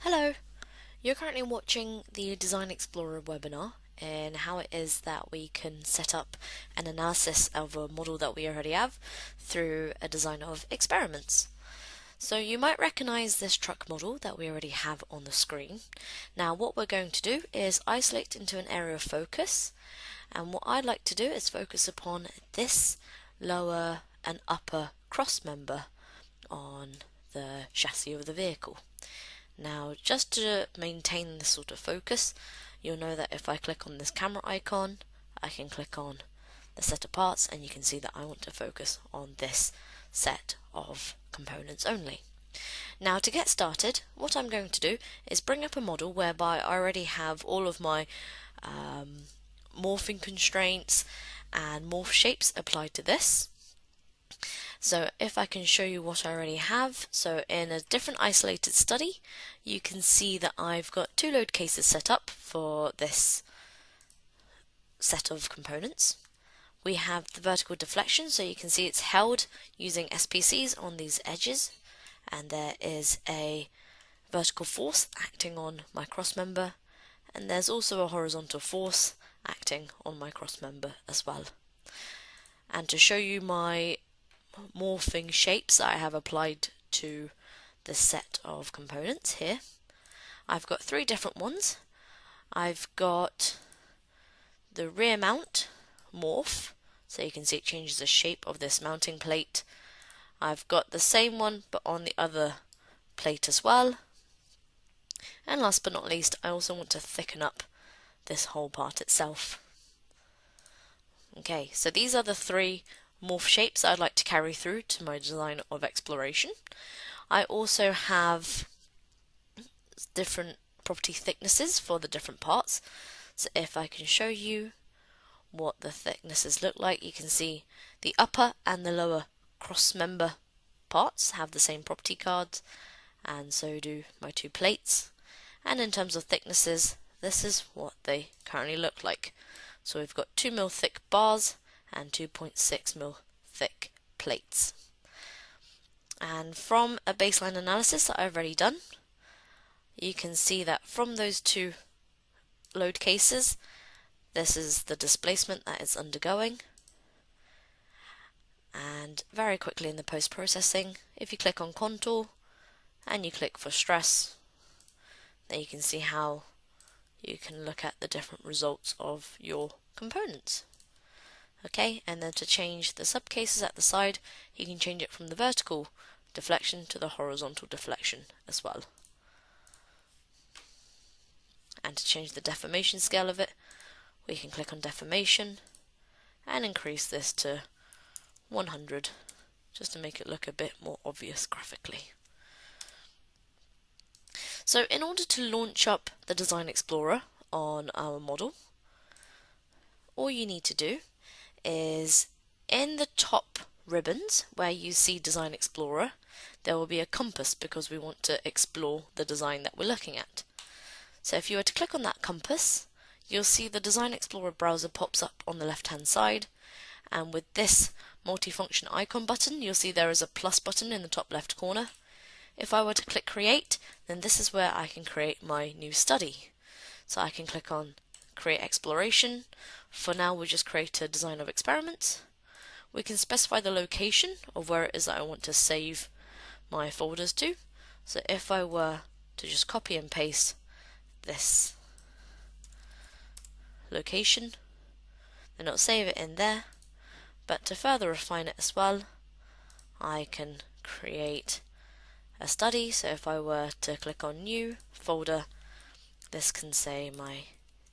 Hello, you're currently watching the Design Explorer webinar and how it is that we can set up an analysis of a model that we already have through a design of experiments. So you might recognize this truck model that we already have on the screen. Now what we're going to do is isolate into an area of focus, and what I'd like to do is focus upon this lower and upper cross member on the chassis of the vehicle. Now, just to maintain this sort of focus, you'll know that if I click on this camera icon, I can click on the set of parts and you can see that I want to focus on this set of components only. Now, to get started, what I'm going to do is bring up a model whereby I already have all of my morphing constraints and morph shapes applied to this. So if I can show you what I already have, so in a different isolated study, you can see that I've got two load cases set up for this set of components. We have the vertical deflection, so you can see it's held using SPCs on these edges, and there is a vertical force acting on my cross member, and there's also a horizontal force acting on my cross member as well. And to show you my morphing shapes I have applied to this set of components here, I've got three different ones. I've got the rear mount morph, so you can see it changes the shape of this mounting plate. I've got the same one but on the other plate as well. And last but not least, I also want to thicken up this whole part itself. Okay, so these are the three morph shapes I'd like to carry through to my design of exploration. I also have different property thicknesses for the different parts. So if I can show you what the thicknesses look like, you can see the upper and the lower cross member parts have the same property cards, and so do my two plates. And in terms of thicknesses, this is what they currently look like. So we've got 2 mil thick bars and 2.6 mil thick plates. And from a baseline analysis that I've already done, you can see that from those two load cases, this is the displacement that it's undergoing. And very quickly in the post-processing, if you click on contour and you click for stress, then you can see how you can look at the different results of your components. Okay, and then to change the subcases at the side, you can change it from the vertical deflection to the horizontal deflection as well. And to change the deformation scale of it, we can click on deformation and increase this to 100 just to make it look a bit more obvious graphically. So in order to launch up the Design Explorer on our model, all you need to do is in the top ribbons where you see Design Explorer, there will be a compass because we want to explore the design that we're looking at. So if you were to click on that compass, you'll see the Design Explorer browser pops up on the left hand side, and with this multifunction icon button, you'll see there is a plus button in the top left corner. If I were to click create, then this is where I can create my new study. So I can click on create exploration. For now we'll just create a design of experiments. We can specify the location of where it is that I want to save my folders to. So if I were to just copy and paste this location, then it'll save it in there. But to further refine it as well, I can create a study. So if I were to click on new folder, this can say my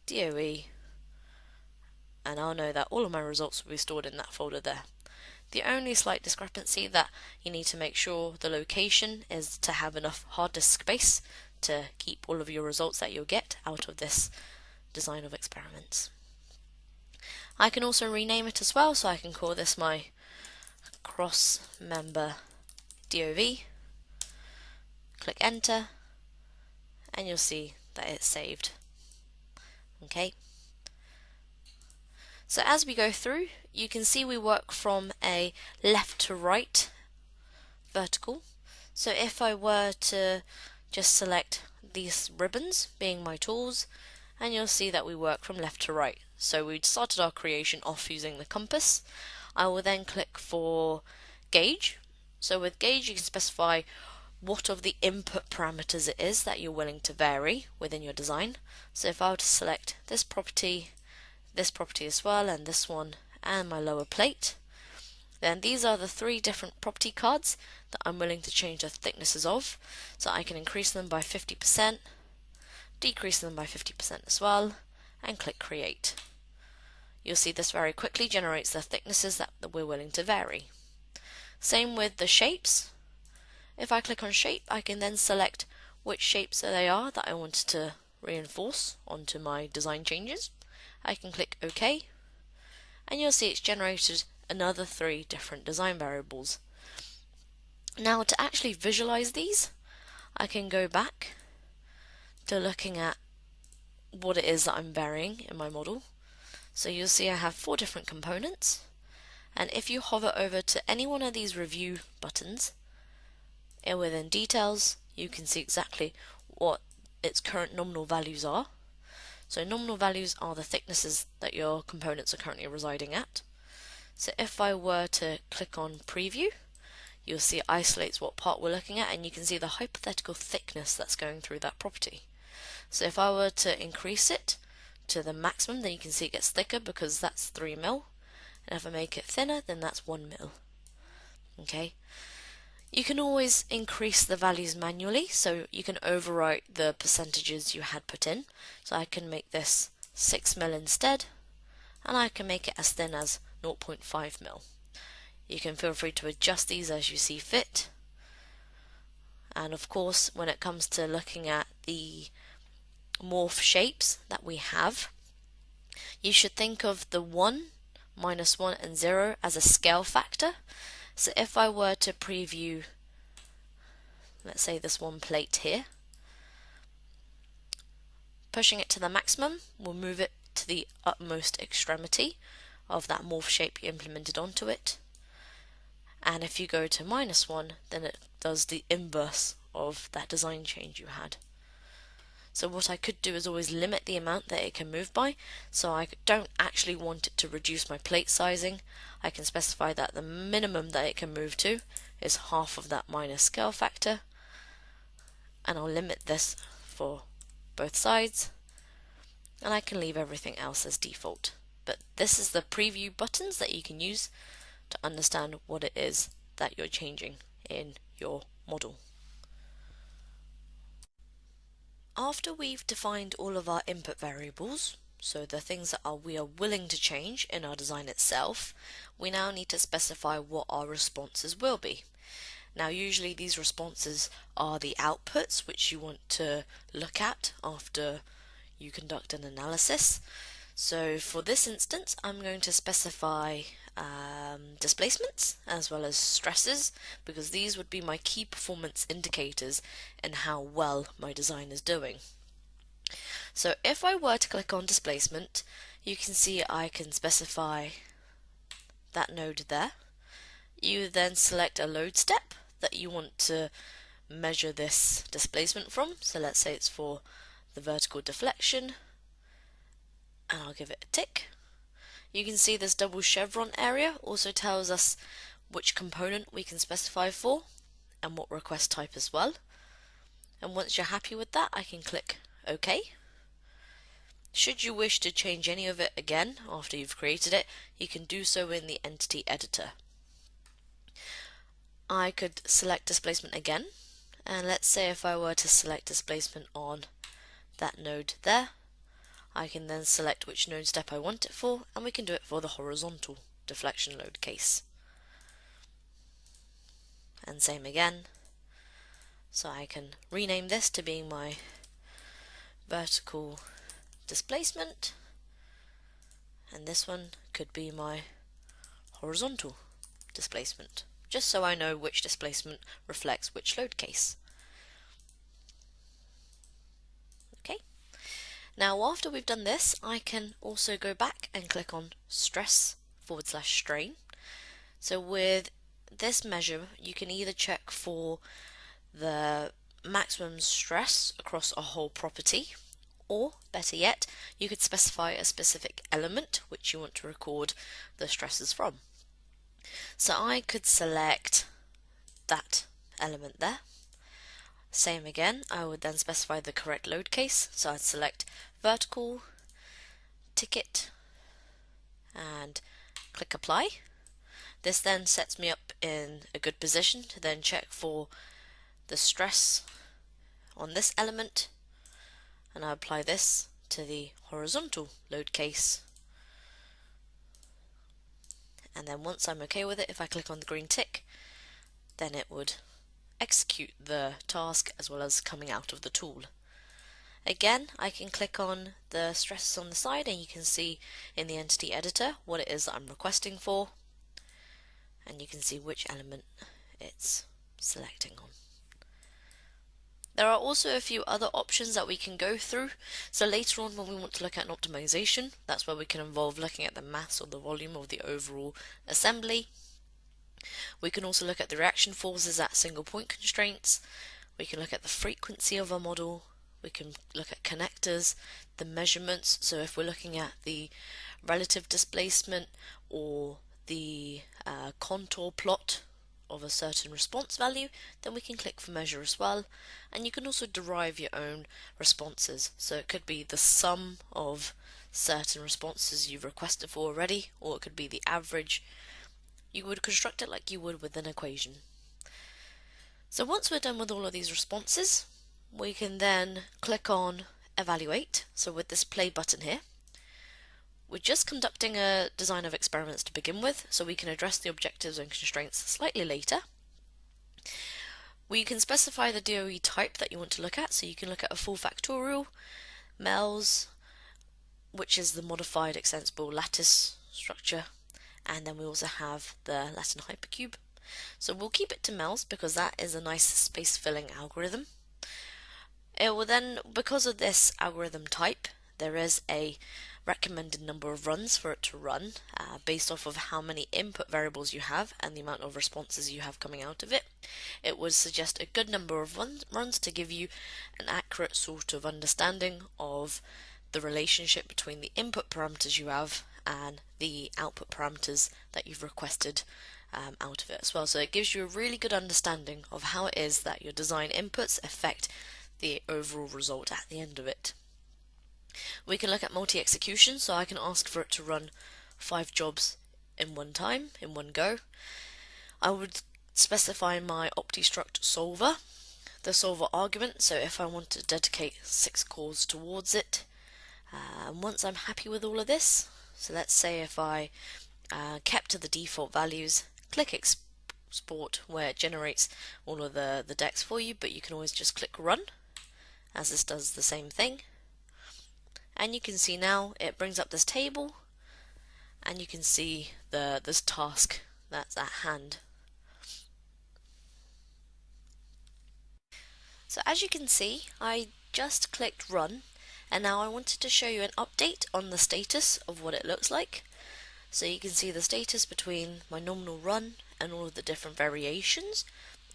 DOE, and I'll know that all of my results will be stored in that folder there. The only slight discrepancy that you need to make sure the location is to have enough hard disk space to keep all of your results that you'll get out of this design of experiments. I can also rename it as well, so I can call this my cross member DOV. Click enter and you'll see that it's saved. Okay. So as we go through, you can see we work from a left to right vertical. So if I were to just select these ribbons being my tools, and you'll see that we work from left to right. So we started our creation off using the compass. I will then click for gauge. So with gauge you can specify what of the input parameters it is that you're willing to vary within your design. So if I were to select this property as well, and this one, and my lower plate, then these are the 3 different property cards that I'm willing to change the thicknesses of. So I can increase them by 50%, decrease them by 50% as well, and click create. You'll see this very quickly generates the thicknesses that we're willing to vary. Same with the shapes. If I click on shape, I can then select which shapes they are that I want to reinforce onto my design changes. I can click OK, and you'll see it's generated another 3 different design variables. Now to actually visualize these, I can go back to looking at what it is that I'm varying in my model. So you'll see I have 4 different components, and if you hover over to any one of these review buttons, and within details you can see exactly what its current nominal values are. So nominal values are the thicknesses that your components are currently residing at. So if I were to click on preview, you'll see it isolates what part we're looking at, and you can see the hypothetical thickness that's going through that property. So if I were to increase it to the maximum, then you can see it gets thicker because that's 3 mil, and if I make it thinner, then that's 1 mil. Okay. You can always increase the values manually, so you can overwrite the percentages you had put in. So I can make this 6 mil instead, and I can make it as thin as 0.5 mil. You can feel free to adjust these as you see fit. And of course, when it comes to looking at the morph shapes that we have, you should think of the 1, -1 and 0 as a scale factor. So if I were to preview, let's say this one plate here, pushing it to the maximum will move it to the utmost extremity of that morph shape you implemented onto it. And if you go to -1, then it does the inverse of that design change you had. So what I could do is always limit the amount that it can move by. So I don't actually want it to reduce my plate sizing. I can specify that the minimum that it can move to is half of that minus scale factor. And I'll limit this for both sides. And I can leave everything else as default. But this is the preview buttons that you can use to understand what it is that you're changing in your model. After we've defined all of our input variables, so the things that we are willing to change in our design itself, we now need to specify what our responses will be. Now usually these responses are the outputs which you want to look at after you conduct an analysis. So for this instance, I'm going to specify displacements as well as stresses, because these would be my key performance indicators in how well my design is doing. So if I were to click on displacement, you can see I can specify that node there. You then select a load step that you want to measure this displacement from. So let's say it's for the vertical deflection, and I'll give it a tick. You can see this double chevron area also tells us which component we can specify for and what request type as well. And once you're happy with that, I can click OK. Should you wish to change any of it again after you've created it, you can do so in the entity editor. I could select displacement again, and let's say if I were to select displacement on that node there, I can then select which node step I want it for, and we can do it for the horizontal deflection load case. And same again. So I can rename this to being my vertical displacement, and this one could be my horizontal displacement, just so I know which displacement reflects which load case. Okay. Now after we've done this, I can also go back and click on stress/strain. So with this measure, you can either check for the maximum stress across a whole property, or better yet, you could specify a specific element which you want to record the stresses from. So I could select that element there. Same again, I would then specify the correct load case, so I'd select vertical, ticket, and click apply. This then sets me up in a good position to then check for the stress on this element, and I apply this to the horizontal load case. And then once I'm okay with it, if I click on the green tick, then it would execute the task as well as coming out of the tool. Again, I can click on the stresses on the side and you can see in the entity editor what it is that I'm requesting for, and you can see which element it's selecting on. There are also a few other options that we can go through. So later on, when we want to look at an optimization, that's where we can involve looking at the mass or the volume of the overall assembly. We can also look at the reaction forces at single point constraints. We can look at the frequency of a model. We can look at connectors, the measurements. So if we're looking at the relative displacement or the contour plot of a certain response value, then we can click for measure as well. And you can also derive your own responses. So it could be the sum of certain responses you've requested for already, or it could be the average. You would construct it like you would with an equation. So once we're done with all of these responses, we can then click on evaluate. So with this play button here, we're just conducting a design of experiments to begin with, so we can address the objectives and constraints slightly later. We can specify the DOE type that you want to look at, so you can look at a full factorial, MELS, which is the modified extensible lattice structure, and then we also have the Latin hypercube. So we'll keep it to MELS because that is a nice space filling algorithm. It will then, because of this algorithm type, there is a recommended number of runs for it to run based off of how many input variables you have and the amount of responses you have coming out of it. It would suggest a good number of runs to give you an accurate sort of understanding of the relationship between the input parameters you have and the output parameters that you've requested out of it as well. So it gives you a really good understanding of how it is that your design inputs affect the overall result at the end of it. We can look at multi-execution, so I can ask for it to run 5 jobs in one time, in one go. I would specify my OptiStruct solver, the solver argument, so if I want to dedicate 6 cores towards it. And once I'm happy with all of this, so let's say if I kept to the default values, click export where it generates all of the decks for you, but you can always just click run, as this does the same thing. And you can see now it brings up this table and you can see this task that's at hand. So as you can see, I just clicked run, and now I wanted to show you an update on the status of what it looks like. So you can see the status between my nominal run and all of the different variations.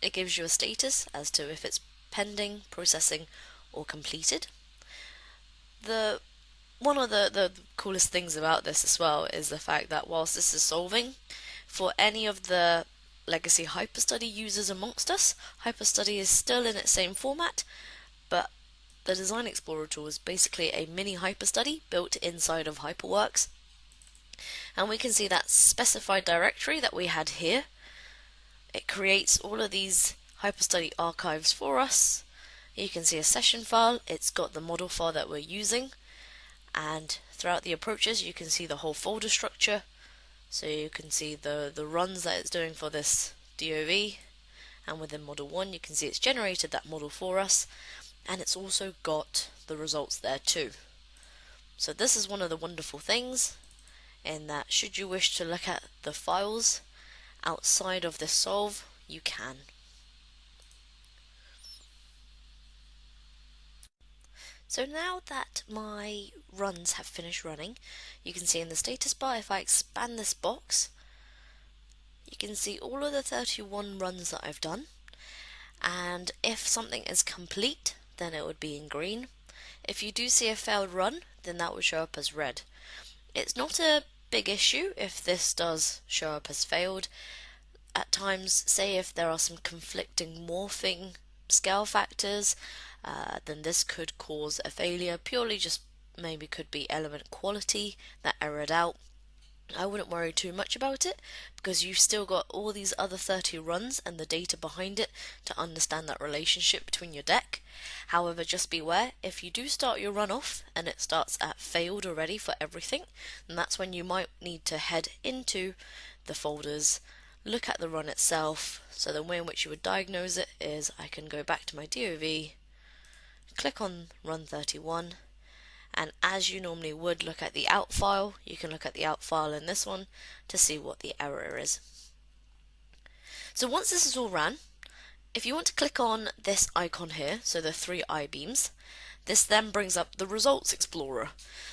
It gives you a status as to if it's pending, processing, or completed. One of the coolest things about this as well is the fact that whilst this is solving, for any of the legacy HyperStudy users amongst us, HyperStudy is still in its same format, but the Design Explorer tool is basically a mini HyperStudy built inside of HyperWorks. And we can see that specified directory that we had here. It creates all of these HyperStudy archives for us. You can see a session file, it's got the model file that we're using, and throughout the approaches you can see the whole folder structure. So you can see the runs that it's doing for this DOV, and within model 1 you can see it's generated that model for us, and it's also got the results there too. So this is one of the wonderful things, in that should you wish to look at the files outside of this solve, you can. So now that my runs have finished running, you can see in the status bar, if I expand this box, you can see all of the 31 runs that I've done, and if something is complete, then it would be in green. If you do see a failed run, then that would show up as red. It's not a big issue if this does show up as failed. At times, say if there are some conflicting morphing scale factors, then this could cause a failure, purely just maybe could be element quality that errored out. I wouldn't worry too much about it because you've still got all these other 30 runs and the data behind it to understand that relationship between your deck. However, just beware, if you do start your run off and it starts at failed already for everything, then that's when you might need to head into the folders, look at the run itself. So the way in which you would diagnose it is I can go back to my DOV, click on run 31, and as you normally would look at the out file, you can look at the out file in this one to see what the error is. So once this is all ran, if you want to click on this icon here, so the 3 I-beams, this then brings up the Results Explorer.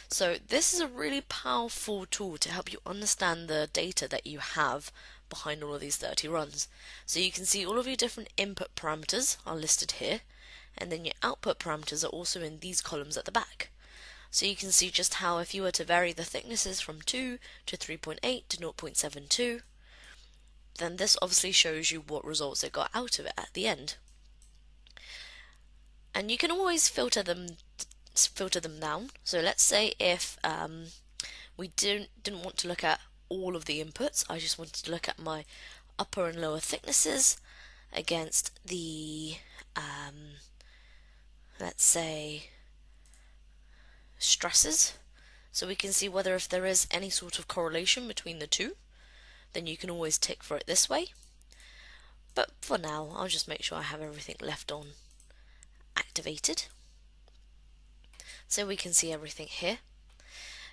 So this is a really powerful tool to help you understand the data that you have behind all of these 30 runs. So you can see all of your different input parameters are listed here, and then your output parameters are also in these columns at the back. So you can see just how if you were to vary the thicknesses from 2 to 3.8 to 0.72, then this obviously shows you what results it got out of it at the end. And you can always filter them down. So let's say if we didn't want to look at all of the inputs, I just wanted to look at my upper and lower thicknesses against the let's say stresses, so we can see whether if there is any sort of correlation between the two, then you can always tick for it this way. But for now, I'll just make sure I have everything left on activated, so we can see everything here.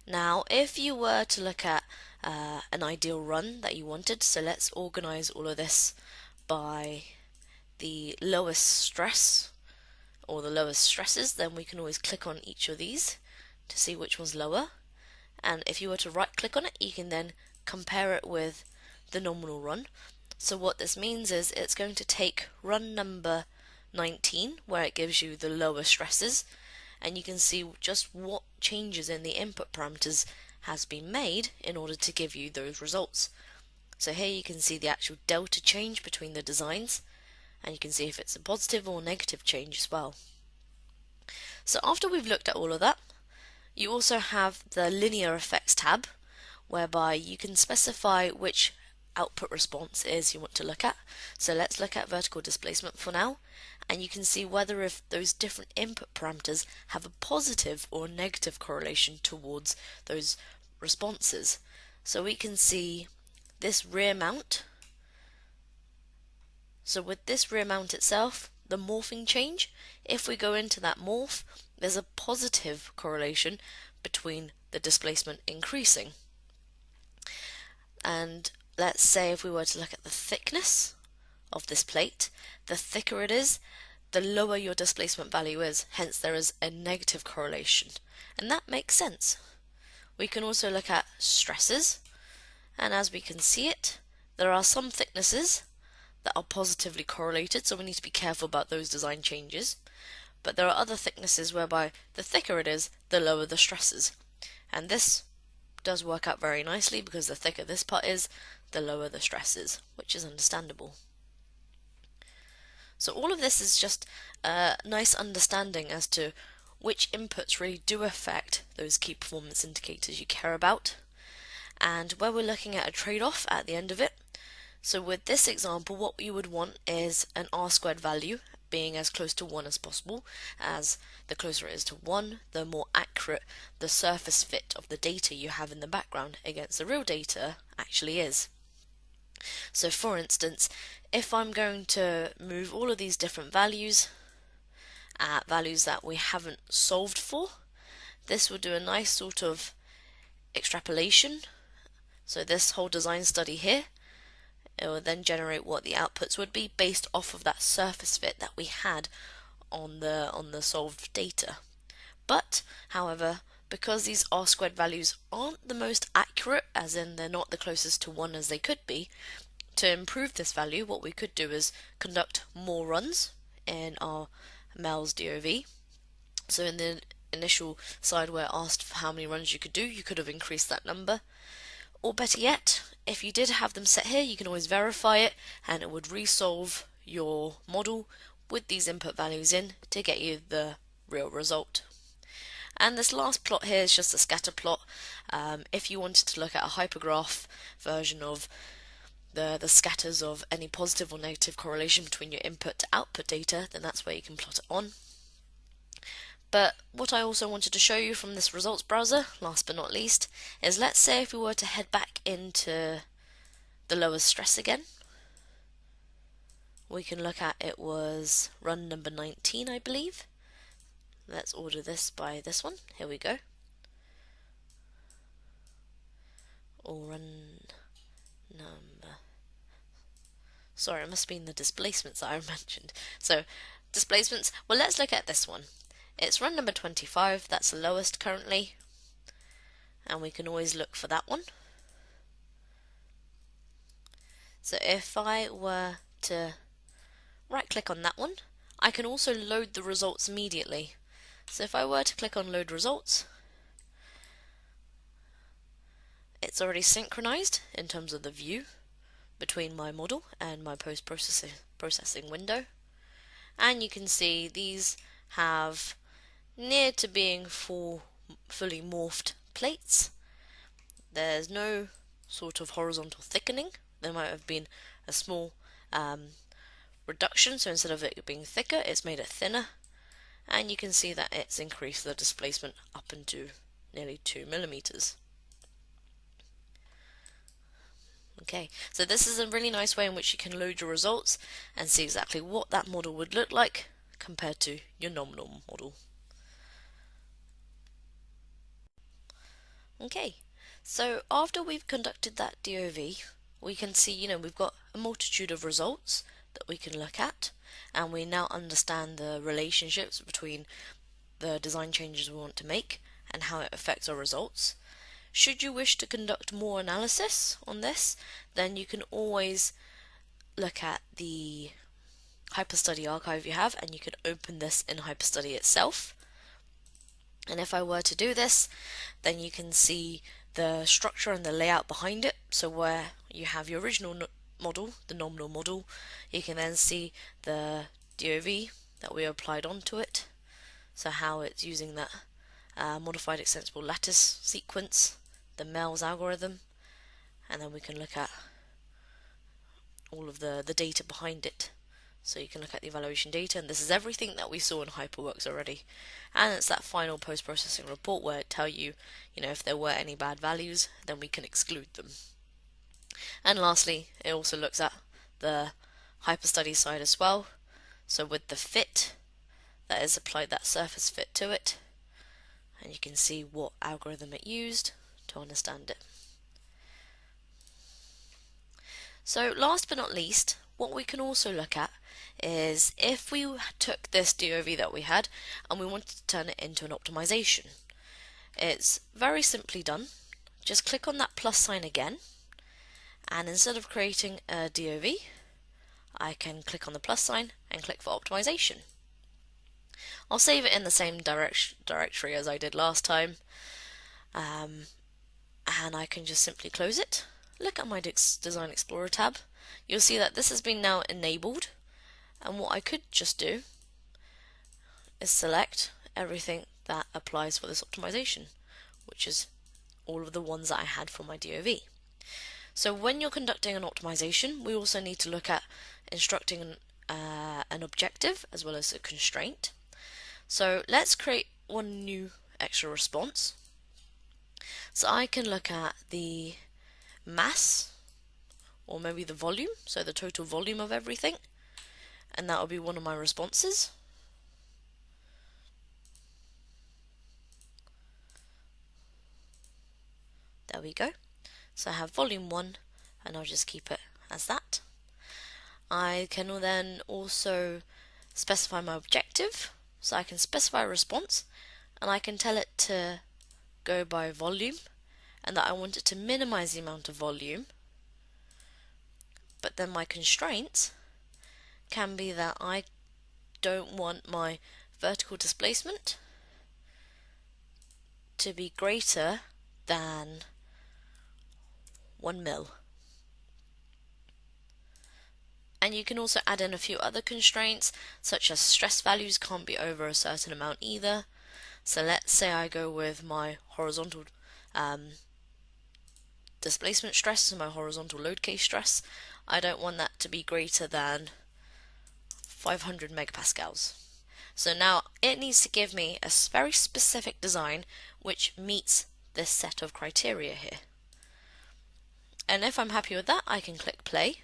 Now, if you were to look at an ideal run that you wanted, so let's organize all of this by the lowest stress or the lowest stresses, then we can always click on each of these to see which one's lower, and if you were to right click on it, you can then compare it with the nominal run. So what this means is it's going to take run number 19, where it gives you the lower stresses, and you can see just what changes in the input parameters has been made in order to give you those results. So here you can see the actual delta change between the designs, and you can see if it's a positive or negative change as well. So after we've looked at all of that, you also have the linear effects tab, whereby you can specify which output response is you want to look at. So let's look at vertical displacement for now, and you can see whether if those different input parameters have a positive or negative correlation towards those responses. So we can see this rear mount. So with this rear mount itself, the morphing change, if we go into that morph, there's a positive correlation between the displacement increasing. And let's say if we were to look at the thickness of this plate, the thicker it is, the lower your displacement value is, hence there is a negative correlation. And that makes sense. We can also look at stresses, and as we can see it, there are some thicknesses that are positively correlated, so we need to be careful about those design changes. But there are other thicknesses whereby the thicker it is, the lower the stresses. And this does work out very nicely because the thicker this part is, the lower the stresses, which is understandable. So all of this is just a nice understanding as to which inputs really do affect those key performance indicators you care about, and where we're looking at a trade-off at the end of it. So with this example, what you would want is an R² value being as close to 1 as possible, as the closer it is to 1, the more accurate the surface fit of the data you have in the background against the real data actually is. So for instance, if I'm going to move all of these different values at values that we haven't solved for, this will do a nice sort of extrapolation. So this whole design study here, it will then generate what the outputs would be based off of that surface fit that we had on the solved data. But, however, because these R² values aren't the most accurate, as in they're not the closest to 1 as they could be, to improve this value, what we could do is conduct more runs in our MELS DOV. So in the initial side where it asked for how many runs you could do, you could have increased that number. Or better yet, if you did have them set here, you can always verify it and it would resolve your model with these input values in to get you the real result. And this last plot here is just a scatter plot. If you wanted to look at a hypergraph version of the scatters of any positive or negative correlation between your input to output data, then that's where you can plot it on. But what I also wanted to show you from this results browser, last but not least, is let's say if we were to head back into the lowest stress again, we can look at, it was run number 19, I believe. Let's order this by this one. Here we go. Or run number. Sorry, it must have been the displacements that I mentioned. So, displacements, well, let's look at this one. It's run number 25, that's the lowest currently. And we can always look for that one. So if I were to right click on that one, I can also load the results immediately. So if I were to click on load results, it's already synchronized in terms of the view between my model and my post-processing window. And you can see these have near to being fully morphed plates. There's no sort of horizontal thickening. There might have been a small reduction, so instead of it being thicker, it's made it thinner. And you can see that it's increased the displacement up into nearly 2 millimeters. Okay, so this is a really nice way in which you can load your results and see exactly what that model would look like compared to your nominal model. Okay, so after we've conducted that DOV, we can see, we've got a multitude of results that we can look at, and we now understand the relationships between the design changes we want to make and how it affects our results. Should you wish to conduct more analysis on this, then you can always look at the HyperStudy archive you have, and you can open this in HyperStudy itself. And if I were to do this, then you can see the structure and the layout behind it. So where you have your original model, the nominal model, you can then see the DOV that we applied onto it. So how it's using that modified extensible lattice sequence, the MELS algorithm, and then we can look at all of the data behind it. So you can look at the evaluation data, and this is everything that we saw in HyperWorks already. And it's that final post-processing report where it tells you, if there were any bad values, then we can exclude them. And lastly, it also looks at the HyperStudy side as well. So with the fit, that is applied that surface fit to it, and you can see what algorithm it used to understand it. So last but not least, what we can also look at is if we took this DOV that we had and we wanted to turn it into an optimization. It's very simply done. Just click on that plus sign again, and instead of creating a DOV, I can click on the plus sign and click for optimization. I'll save it in the same directory as I did last time, and I can just simply close it. Look at my Design Explorer tab. You'll see that this has been now enabled, and what I could just do is select everything that applies for this optimization, which is all of the ones that I had for my DOV. So when you're conducting an optimization, we also need to look at instructing an objective as well as a constraint. So let's create one new extra response. So I can look at the mass, or maybe the volume, so the total volume of everything, and that will be one of my responses. There we go. So I have volume 1, and I'll just keep it as that. I can then also specify my objective, so I can specify a response, and I can tell it to go by volume, and that I want it to minimize the amount of volume, But then my constraints can be that I don't want my vertical displacement to be greater than 1 mil. And you can also add in a few other constraints, such as stress values can't be over a certain amount either. So let's say I go with my horizontal displacement stress, so my horizontal load case stress. I don't want that to be greater than 500 megapascals. So now it needs to give me a very specific design which meets this set of criteria here. And if I'm happy with that, I can click play.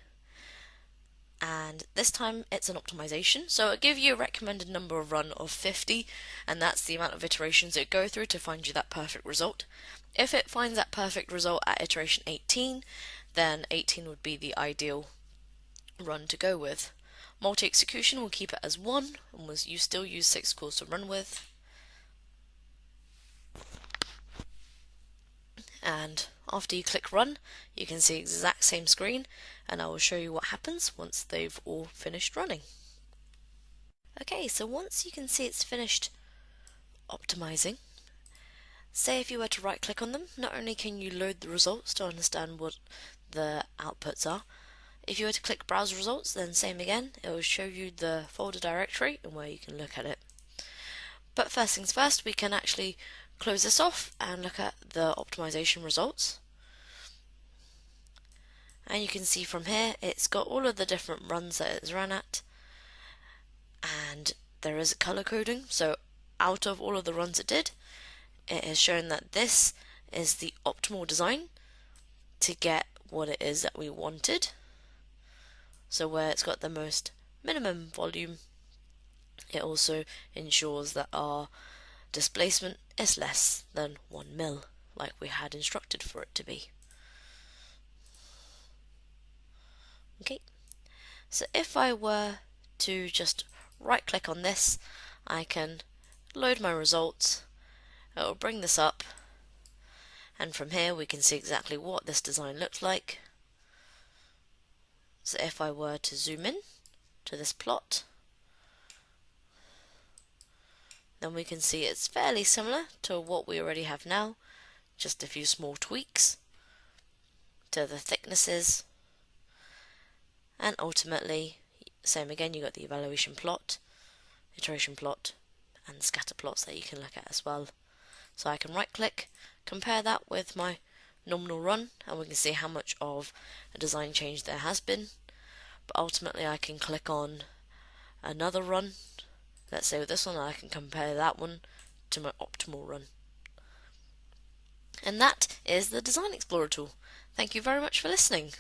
And this time it's an optimization, so it'll give you a recommended number of run of 50, and that's the amount of iterations it go through to find you that perfect result. If it finds that perfect result at iteration 18, then 18 would be the ideal run to go with. Multi-execution will keep it as 1, and you still use 6 cores to run with. And after you click run, you can see the exact same screen, and I will show you what happens once they've all finished running. Okay, so once you can see it's finished optimizing, say if you were to right click on them, not only can you load the results to understand what the outputs are, if you were to click browse results, then same again, it will show you the folder directory and where you can look at it. But first things first, we can actually close this off and look at the optimization results. And you can see from here it's got all of the different runs that it's run at, and there is a color coding, so out of all of the runs it did, it has shown that this is the optimal design to get what it is that we wanted. So where it's got the most minimum volume, it also ensures that our displacement is less than 1 mil, like we had instructed for it to be. Okay, so if I were to just right click on this, I can load my results, it will bring this up, and from here we can see exactly what this design looks like. So if I were to zoom in to this plot, then we can see it's fairly similar to what we already have now, just a few small tweaks to the thicknesses, and ultimately, same again, you got the evaluation plot, iteration plot, and scatter plots that you can look at as well. So I can right click, compare that with my nominal run, and we can see how much of a design change there has been. But ultimately I can click on another run, let's say with this one, I can compare that one to my optimal run. And that is the Design Explorer tool. Thank you very much for listening.